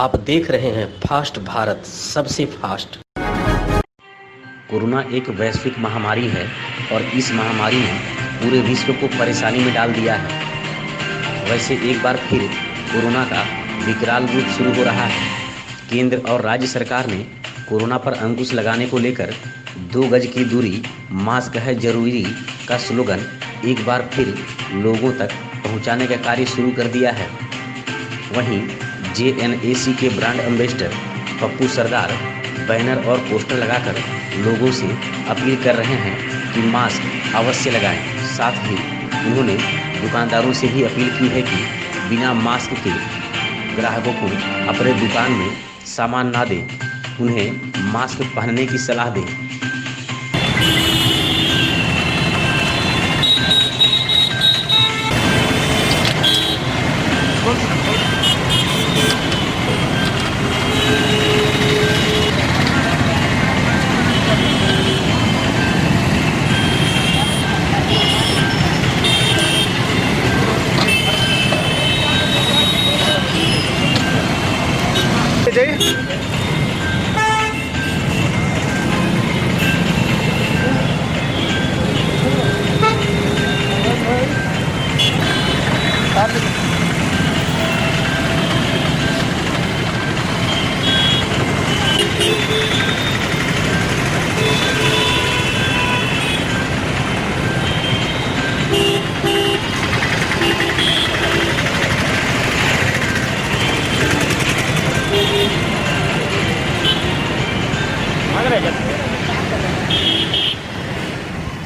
आप देख रहे हैं फास्ट भारत, सबसे फास्ट। कोरोना एक वैश्विक महामारी है और इस महामारी ने पूरे विश्व को परेशानी में डाल दिया है। वैसे एक बार फिर कोरोना का विकराल रूप शुरू हो रहा है। केंद्र और राज्य सरकार ने कोरोना पर अंकुश लगाने को लेकर 2 गज की दूरी, मास्क है जरूरी का स्लोगन एक बार फिर लोगों तक पहुंचाने का कार्य शुरू कर दिया है। वहीं JNAC के ब्रांड एम्बेसडर पप्पू सरदार बैनर और पोस्टर लगाकर लोगों से अपील कर रहे हैं कि मास्क अवश्य लगाएं। साथ ही उन्होंने दुकानदारों से भी अपील की है कि बिना मास्क के ग्राहकों को अपने दुकान में सामान ना दें, उन्हें मास्क पहनने की सलाह दें।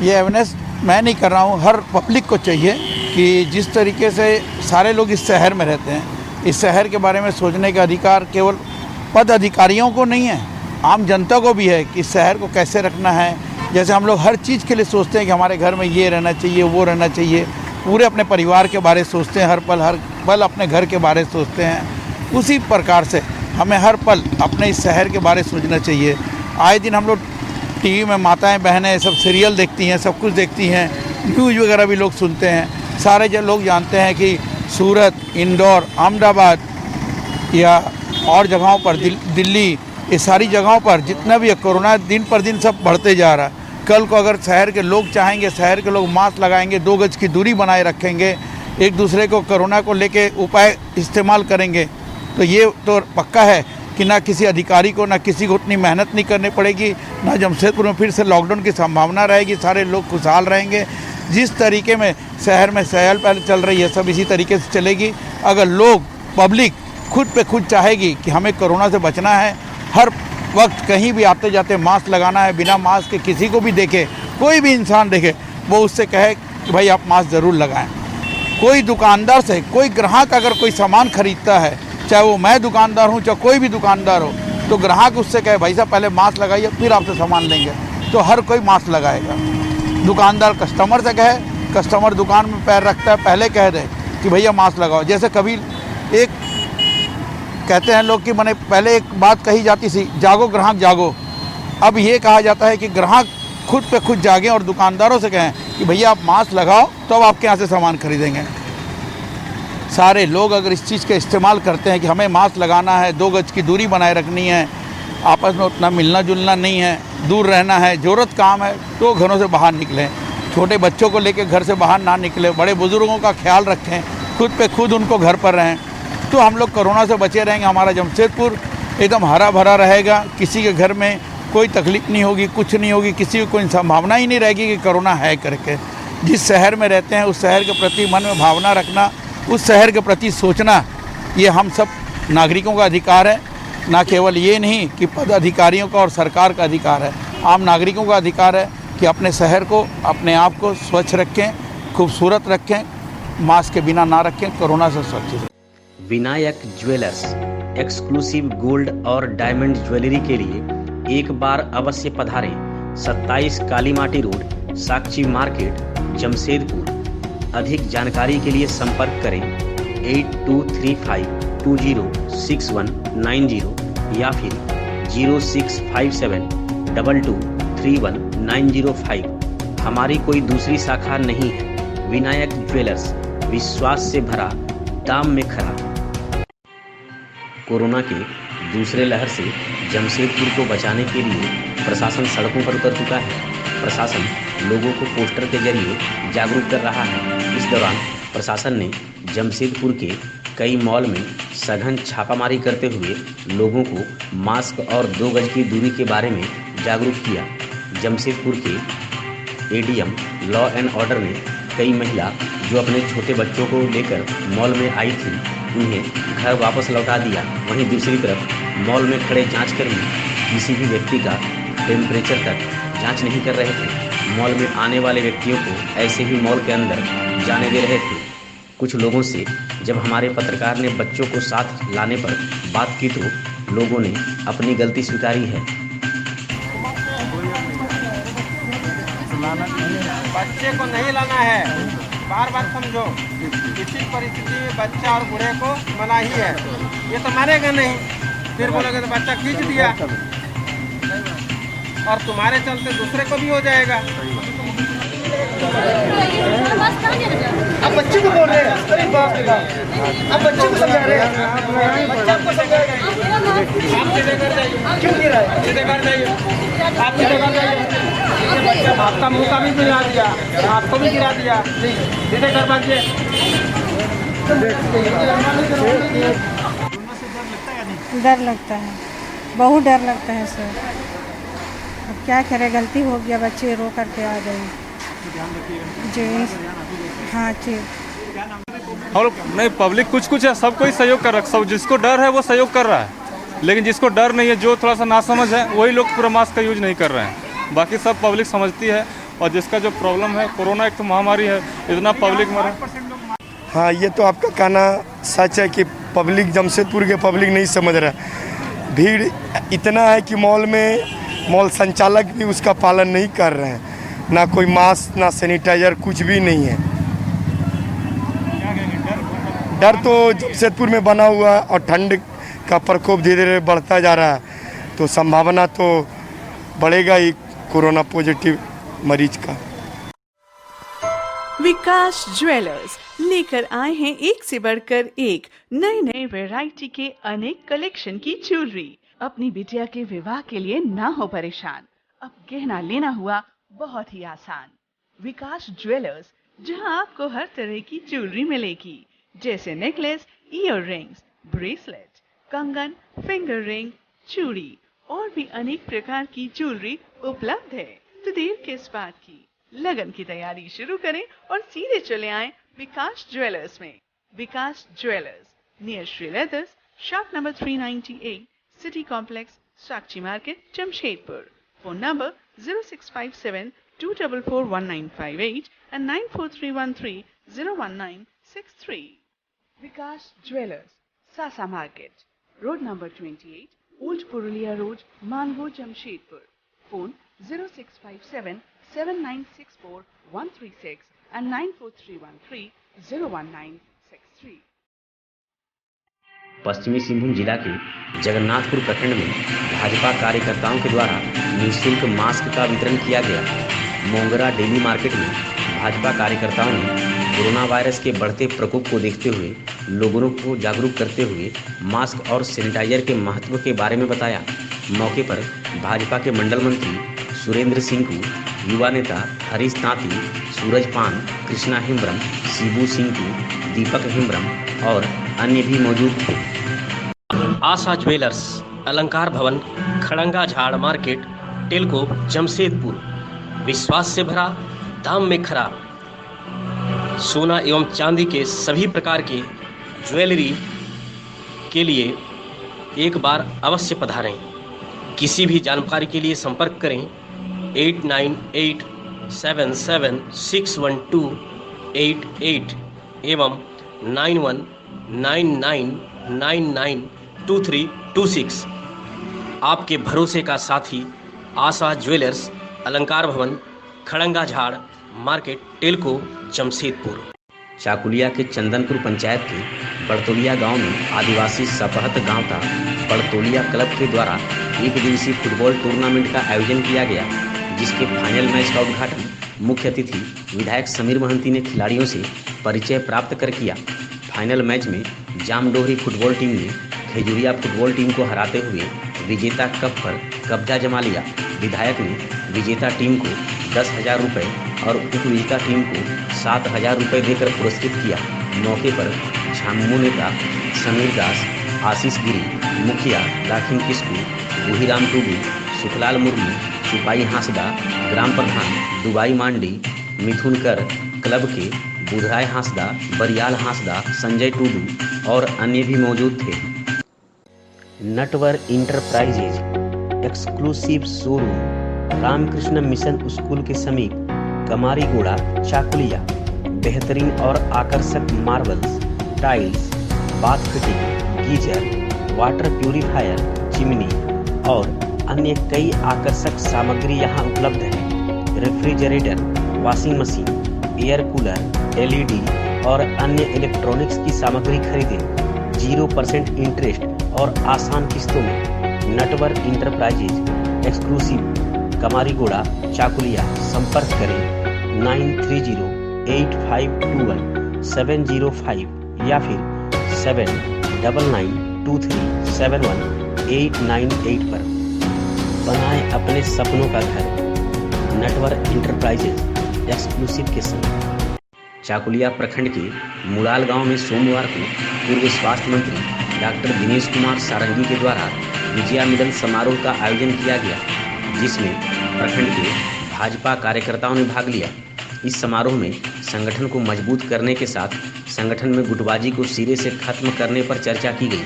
ये अवेयरनेस मैं नहीं कर रहा हूँ, हर पब्लिक को चाहिए कि जिस तरीके से सारे लोग इस शहर में रहते हैं, इस शहर के बारे में सोचने का अधिकार केवल पद अधिकारियों को नहीं है, आम जनता को भी है कि इस शहर को कैसे रखना है। जैसे हम लोग हर चीज़ के लिए सोचते हैं कि हमारे घर में ये रहना चाहिए, वो रहना चाहिए, पूरे अपने परिवार के बारे में सोचते हैं, हर पल अपने घर के बारे में सोचते हैं। उसी प्रकार से हमें हर पल अपने इस शहर के बारे में सोचना चाहिए। आए दिन हम लोग टीवी में माताएं बहनें सब सीरियल देखती हैं, सब कुछ देखती हैं, न्यूज़ वगैरह भी लोग सुनते हैं। सारे लोग जानते हैं कि सूरत, इंदौर, अहमदाबाद या और जगहों पर दिल्ली, ये सारी जगहों पर जितना भी कोरोना दिन पर दिन सब बढ़ते जा रहा है। कल को अगर शहर के लोग चाहेंगे, शहर के लोग मास्क लगाएंगे, 2 गज की दूरी बनाए रखेंगे, एक दूसरे को कोरोना को लेके उपाय इस्तेमाल करेंगे, तो ये तो पक्का है कि ना किसी अधिकारी को, ना किसी को उतनी मेहनत नहीं करनी पड़ेगी, ना जमशेदपुर में फिर से लॉकडाउन की संभावना रहेगी, सारे लोग खुशहाल रहेंगे। जिस तरीके में शहर में चहल पहल चल रही है, सब इसी तरीके से चलेगी। अगर लोग, पब्लिक खुद पे खुद चाहेगी कि हमें कोरोना से बचना है, हर वक्त कहीं भी आते जाते मास्क लगाना है, बिना मास्क के किसी को भी देखे, कोई भी इंसान देखे, वो उससे कहे कि भाई आप मास्क ज़रूर लगाएँ। कोई दुकानदार से, कोई ग्राहक अगर कोई सामान खरीदता है, चाहे वो मैं दुकानदार हूँ, चाहे कोई भी दुकानदार हो, तो ग्राहक उससे कहे भाई साहब पहले मास्क लगाइए, फिर आपसे सामान लेंगे, तो हर कोई मास्क लगाएगा। दुकानदार कस्टमर से कहे, कस्टमर दुकान में पैर रखता है, पहले कह दे कि भैया मास्क लगाओ। जैसे कभी एक कहते हैं लोग कि मैंने पहले एक बात कही जाती थी, जागो ग्राहक जागो। अब ये कहा जाता है कि ग्राहक खुद पे खुद जागें और दुकानदारों से कहें कि भैया आप मास्क लगाओ, तो अब आपके यहाँ से सामान खरीदेंगे। सारे लोग अगर इस चीज़ का इस्तेमाल करते हैं कि हमें मास्क लगाना है, 2 गज की दूरी बनाए रखनी है, आपस में उतना मिलना जुलना नहीं है, दूर रहना है, ज़रूरत काम है तो घरों से बाहर निकलें, छोटे बच्चों को लेकर घर से बाहर ना निकलें, बड़े बुज़ुर्गों का ख्याल रखें, खुद पे खुद उनको घर पर रहें, तो हम लोग कोरोना से बचे रहेंगे। हमारा जमशेदपुर एकदम हरा भरा रहेगा, किसी के घर में कोई तकलीफ नहीं होगी, कुछ नहीं होगी, किसी को कोई संभावना ही नहीं रहेगी कि कोरोना है करके। जिस शहर में रहते हैं उस शहर के प्रति मन में भावना रखना, उस शहर के प्रति सोचना, ये हम सब नागरिकों का अधिकार है। ना केवल ये नहीं कि पद अधिकारियों का और सरकार का अधिकार है, आम नागरिकों का अधिकार है कि अपने शहर को, अपने आप को स्वच्छ रखें, खूबसूरत रखें, मास्क के बिना ना रखें, कोरोना से स्वच्छ रखें। विनायक ज्वेलर्स एक्सक्लूसिव गोल्ड और डायमंड ज्वेलरी के लिए एक बार अवश्य पधारें। 27 काली माटी रोड, साक्षी मार्केट, जमशेदपुर। अधिक जानकारी के लिए संपर्क करें 8235206190 या फिर 065722319005। हमारी कोई दूसरी शाखा नहीं है। विनायक ज्वेलर्स, विश्वास से भरा, दाम में खरा। कोरोना के दूसरे लहर से जमशेदपुर को बचाने के लिए प्रशासन सड़कों पर उतर चुका है। प्रशासन लोगों को पोस्टर के जरिए जागरूक कर रहा है। इस दौरान प्रशासन ने जमशेदपुर के कई मॉल में सघन छापामारी करते हुए लोगों को मास्क और 2 गज की दूरी के बारे में जागरूक किया। जमशेदपुर के एडीएम लॉ एंड ऑर्डर ने कई महिला जो अपने छोटे बच्चों को लेकर मॉल में आई थी उन्हें घर वापस लौटा दिया। वहीं दूसरी तरफ मॉल में खड़े जांचकर्मी किसी भी व्यक्ति का टेम्परेचर तक जांच नहीं कर रहे थे। मॉल में आने वाले व्यक्तियों को ऐसे ही मॉल के अंदर जाने दे रहे थे। कुछ लोगों से जब हमारे पत्रकार ने बच्चों को साथ लाने पर बात की तो लोगों ने अपनी गलती स्वीकारी है। बच्चे को नहीं लाना है, बार बार समझो। किसी परिस्थिति में बच्चा और बूढ़े को मना ही है। ये तो मानेगा नहीं, फिर बोलोगे तो बच्चा खींच दिया और तुम्हारे चलते दूसरे को भी हो जाएगा। आप बच्चे को बोल रहे हैं, अरे बाप रे बाप, आप बच्चे को समझा रहे हैं, बच्चा को समझाएगा। आप सीधे कर जाइए, क्यों गिरा है? सीधे कर जाइए, आप सीधे कर जाइए। आपका मुँह का भी गिरा दिया, आपको भी गिरा दिया, सीधे कर पाइए। डर लगता है, बहुत डर लगता है सर। अब क्या करें, गलती हो गया, बच्चे रो करके आ गए जी। हाँ ठीक। और नहीं, पब्लिक कुछ है, सब कोई सहयोग कर रहा है। जिसको डर है वो सहयोग कर रहा है, लेकिन जिसको डर नहीं है, जो थोड़ा सा नासमझ है, वही लोग पूरा मास्क का यूज नहीं कर रहे हैं। बाकी सब पब्लिक समझती है। और जिसका जो प्रॉब्लम है, कोरोना एक तो महामारी है, इतना पब्लिक मरा। हाँ, ये तो आपका कहना सच है कि पब्लिक, जमशेदपुर के पब्लिक नहीं समझ रहा। भीड़ इतना है कि मॉल संचालक भी उसका पालन नहीं कर रहे हैं। ना कोई मास्क, ना सैनिटाइजर, कुछ भी नहीं है। डर तो जमशेदपुर में बना हुआ है और ठंड का प्रकोप धीरे धीरे बढ़ता जा रहा है, तो संभावना तो बढ़ेगा ही कोरोना पॉजिटिव मरीज का। विकास ज्वेलर्स लेकर आए हैं एक से बढ़कर एक नए वैरायटी के अनेक कलेक्शन की ज्वेलरी। अपनी बिटिया के विवाह के लिए ना हो परेशान, अब गहना लेना हुआ बहुत ही आसान। विकास ज्वेलर्स, जहां आपको हर तरह की ज्वेलरी मिलेगी, जैसे नेकलेस, ईयर रिंग्स, ब्रेसलेट, कंगन, फिंगर रिंग, चूड़ी और भी अनेक प्रकार की ज्वेलरी उपलब्ध है। तो देर किस बात की, लगन की तैयारी शुरू करें और सीधे चले आएं विकास ज्वेलर्स में। Vikas jewellers near Shri leathers, shop number 398, city complex, Sakshi market, Jamshedpur. Phone number 0657-244-1958 and 9431301963। Vikas jewellers, Sasa market, road number 28, old Purulia road, मालगो, जमशेदपुर। Phone 0657-7964-136 and 9431301963। पश्चिमी सिंहभूम जिला के जगन्नाथपुर प्रखंड में भाजपा कार्यकर्ताओं के द्वारा निःशुल्क मास्क का वितरण किया गया। मोंगरा डेली मार्केट में भाजपा कार्यकर्ताओं ने कोरोना वायरस के बढ़ते प्रकोप को देखते हुए लोगों को जागरूक करते हुए मास्क और सैनिटाइजर के महत्व के बारे में बताया। मौके पर भाजपा के मंडल मंत्री सुरेंद्र सिंह को, युवा नेता हरीश तांती, सूरज पान, कृष्णा हेम्ब्रम, शिबू सिंह को, दीपक हेम्ब्रम और अन्य भी मौजूद थे। आशा ज्वेलर्स, अलंकार भवन, खड़ंगा झाड़ मार्केट, टेलको, जमशेदपुर। विश्वास से भरा, दाम में खरा, सोना एवं चांदी के सभी प्रकार के ज्वेलरी के लिए एक बार अवश्य पधारें। किसी भी जानकारी के लिए संपर्क करें 8987761288 एवं 9199992326। आपके भरोसे का साथी आशा ज्वेलर्स, अलंकार भवन, खड़ंगा झाड़ मार्केट, टेलको, जमशेदपुर। चाकुलिया के चंदनपुर पंचायत के बड़तोलिया गांव में आदिवासी सपहत गांव का बड़तोलिया क्लब के द्वारा एक दिवसीय फुटबॉल टूर्नामेंट का आयोजन किया गया, जिसके फाइनल मैच का उद्घाटन मुख्य अतिथि विधायक समीर महंती ने खिलाड़ियों से परिचय प्राप्त कर किया। फाइनल मैच में जामडोहरी फुटबॉल टीम ने खेजुरिया फुटबॉल टीम को हराते हुए विजेता कप पर कब्जा जमा लिया। विधायक ने विजेता टीम को 10,000 रुपये और उपविजेता टीम को 7,000 रुपये देकर पुरस्कृत किया। मौके पर झामुमो नेता समीर दास, आशीष गिरी, मुखिया दाखिन किस्कू, बुहीराम टूडू, सुखलाल मुर्मू, सिपाही हांसदा, ग्राम प्रधान दुबाई मांडी, मिथुन कर, क्लब के बुधराय हांसदा, बरियाल हांसदा, संजय टूडू और अन्य भी मौजूद थे। Natwar enterprises exclusive showroom Ramakrishna mission school के समीप कमारीगोड़ा, चाकुलिया। बेहतरीन और आकर्षक marbles, tiles, bath fitting, geyser, water purifier, chimney और अन्य कई आकर्षक सामग्री यहाँ उपलब्ध है। Refrigerator, washing machine, air cooler, LED और अन्य इलेक्ट्रॉनिक्स की सामग्री खरीदें 0% इंटरेस्ट और आसान किस्तों में। Natwar enterprises exclusive Kamarigoda, Chakulia. संपर्क करें 9308521705 या फिर 7992371898 पर। बनाएं अपने सपनों का घर नटवर इंटरप्राइजेज एक्सक्लूसिव के संग। चाकुलिया प्रखंड के मुड़ाल गांव में सोमवार को पूर्व स्वास्थ्य मंत्री डॉक्टर दिनेश कुमार सारंगी के द्वारा विजया मिलन समारोह का आयोजन किया गया, जिसमें प्रखंड के भाजपा कार्यकर्ताओं ने भाग लिया। इस समारोह में संगठन को मजबूत करने के साथ संगठन में गुटबाजी को सिरे से खत्म करने पर चर्चा की गई।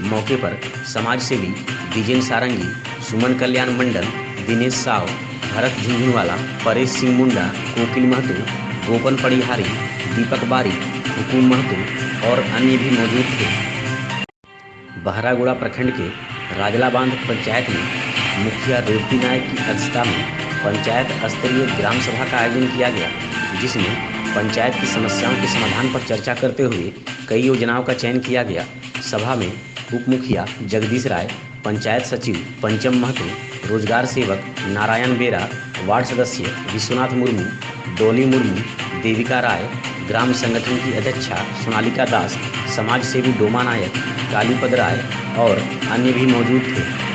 मौके पर समाज सेवी विजेन सारंगी, सुमन कल्याण मंडल, दिनेश साव, भरत झुंझुनवाला, परेश सिंह मुंडा, कोकिल महतो, गोपन पड़िहारी, दीपक बारी, हुकुम महतो और अन्य भी मौजूद थे। बहरागोड़ा प्रखंड के राजला बांध पंचायत में मुखिया रेवती नायक की अध्यक्षता में पंचायत स्तरीय ग्राम सभा का आयोजन किया गया, जिसमें पंचायत की समस्याओं के समाधान पर चर्चा करते हुए कई योजनाओं का चयन किया गया। सभा में उप मुखिया जगदीश राय, पंचायत सचिव पंचम महतो, रोजगार सेवक नारायण बेरा, वार्ड सदस्य विश्वनाथ मुर्मू, डोली मुर्मू, देविका राय, ग्राम संगठन की अध्यक्षा सोनालिका दास, समाज सेवी डोमा नायक, कालीपद राय और अन्य भी मौजूद थे।